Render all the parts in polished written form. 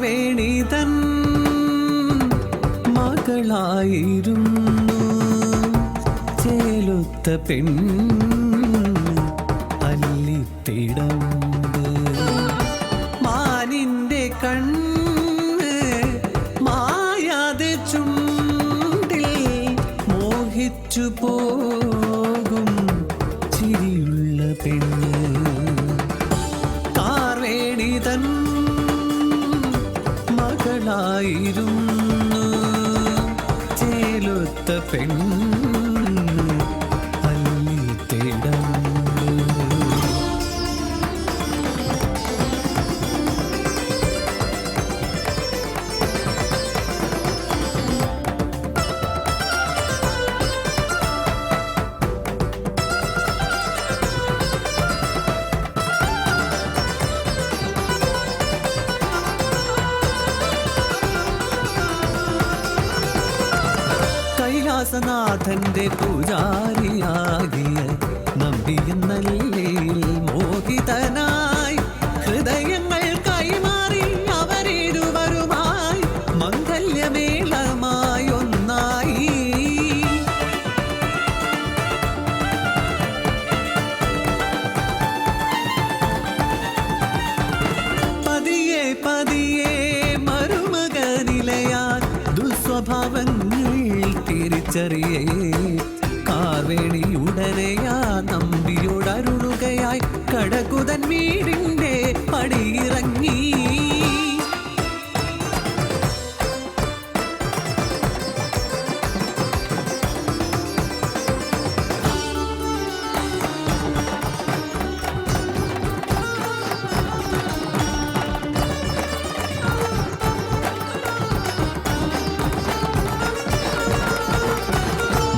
വേണിതൻ മകളായിരുന്നു ചേലുത്ത അല്ലിത്തിടമ്പ് മാനിന്റെ കണ്ണ് മായാതെ ചുണ്ടിൽ മോഹിച്ചു പോകും ചിരിയുള്ള പെണ്ണ് കാർവേണിതൻ മകളായിരുന്നു ചേലുത്ത അല്ലിത്തിടമ്പ് കൈലാസനാഥന്റെ പൂജാരിയാകിയ നമ്പിയെന്നല്ലേൽ മോഹിതനായി ഹൃദയങ്ങൾ കൈമാറി അവരിരുവരുമായി മംഗല്യമേളമായി ഒന്നായി പതിയെ പതിയെ മരുമകനിലയാൽ ദുസ്വഭാവങ്ങൾ തിരിച്ചറിയേ കാർവേണി ഉടനെയാ നമ്പിയോടരുളുകയായി കടകുതൻ വീടിന്റെ പടിയിറങ്ങി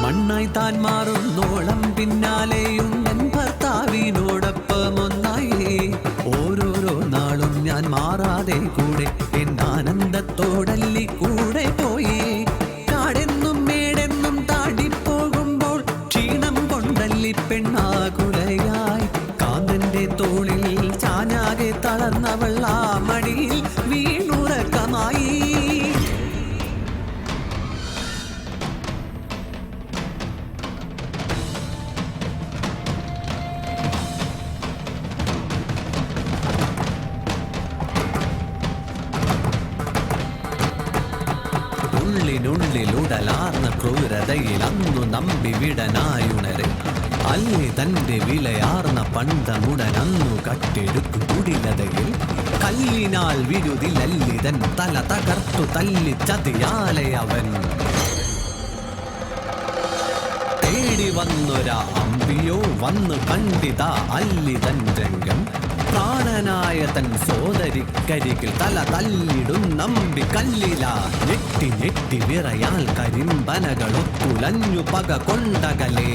മണ്ണായി താൻ മാറുന്നോളം പിന്നാലെയും എൻ ഭർത്താവിനോടൊപ്പം ഒന്നായി ഓരോരോ നാളും ഞാൻ മാറാതെ കൂടെ എൻ ആനന്ദത്തോടല്ലി കൂടെ പോയി കാടെന്നും മേടെന്നും താടിപ്പോകുമ്പോൾ ക്ഷീണം കൊണ്ടല്ലി പെണ്ണാകുലയായി കാന്തന്റെ തോളിൽ ചാഞ്ഞാകെ തളർന്നവൾ ആ മടിയിൽ വീണുറക്കമായി ഉള്ളിനുള്ളിലുടലാർന്ന ക്രൂരതയിൽ അന്നു നമ്പി വിടനായുണരെ അല്ലേ തന്റെ വിലയാർന്ന പണ്ടമുടനന്നു കട്ടെടുത്തു കുടിലതയിൽ കല്ലിനാൽ വിരുതിലല്ലിതൻ തല തകർത്തു തല്ലി ചതിയാലെ അവൻ തേടി വന്നൊരാ അമ്പിയോ വന്നു കണ്ടിതാ അല്ലിതൻ രംഗം പ്രാണനായ തൻ സോദരിക്കരികിൽ തല തല്ലിടും നമ്പി കല്ലില ഞെട്ടി ഞെട്ടി വിറയാൽ കരിമ്പനകളൊത്തുലഞ്ഞു പക കൊണ്ടകലേ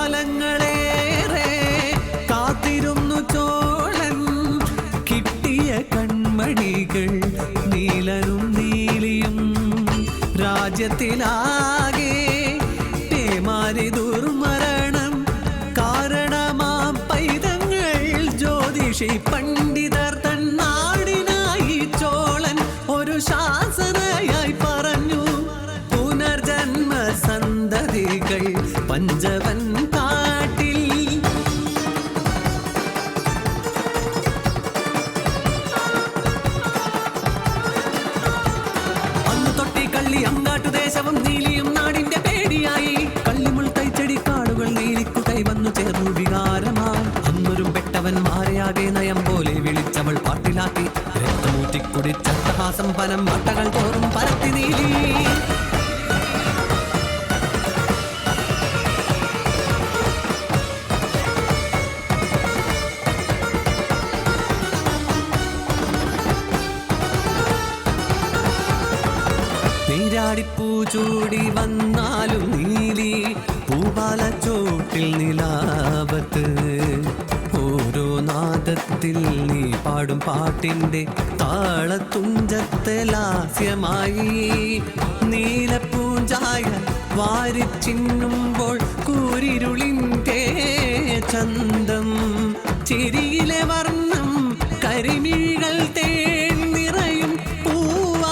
കാലങ്ങളേറെ കാത്തിരുന്നു ചോളൻ കിട്ടിയ കൺമണികൾ നീലനും നീലിയും രാജ്യത്തിലാകെ ദുർമരണം കാരണമാം പൈതങ്ങൾ ജ്യോതിഷി പണ്ഡിതർ തൻ നാടിനായി ചോളൻ ഒരു ശാസനയായി പറഞ്ഞു പുനർജന്മ സന്തതികൾ പഞ്ചവൻ കാട്ടിൽ മാസം പനം മട്ടകൾ തോറും പരത്തി നീലി നീരാടിപ്പൂ ചൂടി വന്നാലും നീലി പൂപാല ചോട്ടിൽ നിലാപത്ത് ഓരോ നാദത്തിൽ നീ പാടും പാട്ടിൻ്റെ താളത്തുഞ്ചത്തെ ലാസ്യമായി നീലപ്പൂഞ്ചായ വാരിച്ചിന്നുമ്പോൾ കൂരിരുളിൻ്റെ ചന്തം ചിരിയിലെ വർണ്ണം കരിമിഴികൾ തേൻ നിറയും പൂവാകുവാനായി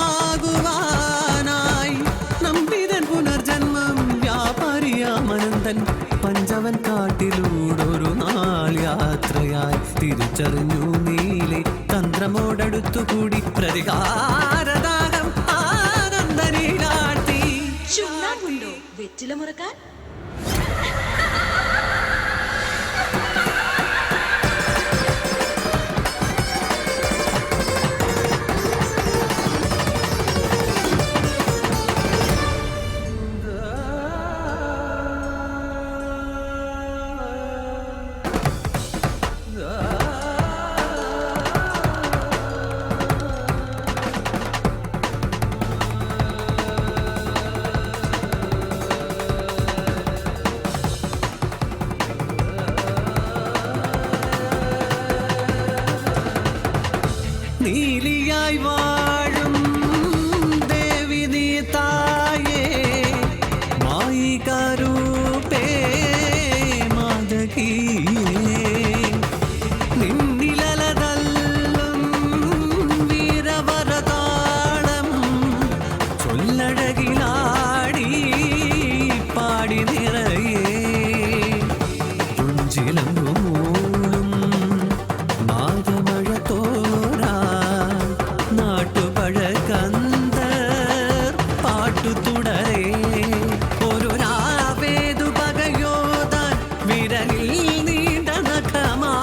നമ്പിതൻ പുനർജന്മം വ്യാപാരിയാമനന്തൻ പഞ്ചവൻ കാട്ടിലൂടൊരു നാൾ യാത്രയായി തിരിച്ചറിഞ്ഞു നീലെ തന്ത്രമോടടുത്തുകൂടി പ്രതികാരദാഹം ആനന്ദനീലാട്ടി ചുണ്ണാമ്പുണ്ടോ വെറ്റില മുറക്കാൻ നീലിയായി വാഴും ദേവി നീ തായേ മായികാരൂപേ മാതകീയേ നിന്നിലതല്ലും വീരവരതാളം ചൊല്ലഴകിലാടി പാടി നിറയേ തുഞ്ചിലമ്പും മാതമഴ തോരാ നാട്ടുപഴകന്തർ പാട്ടു തുടരേ ഒരു രാവേതു പകയോതാൻ വിരലിൽ നീണ്ട നഖമാ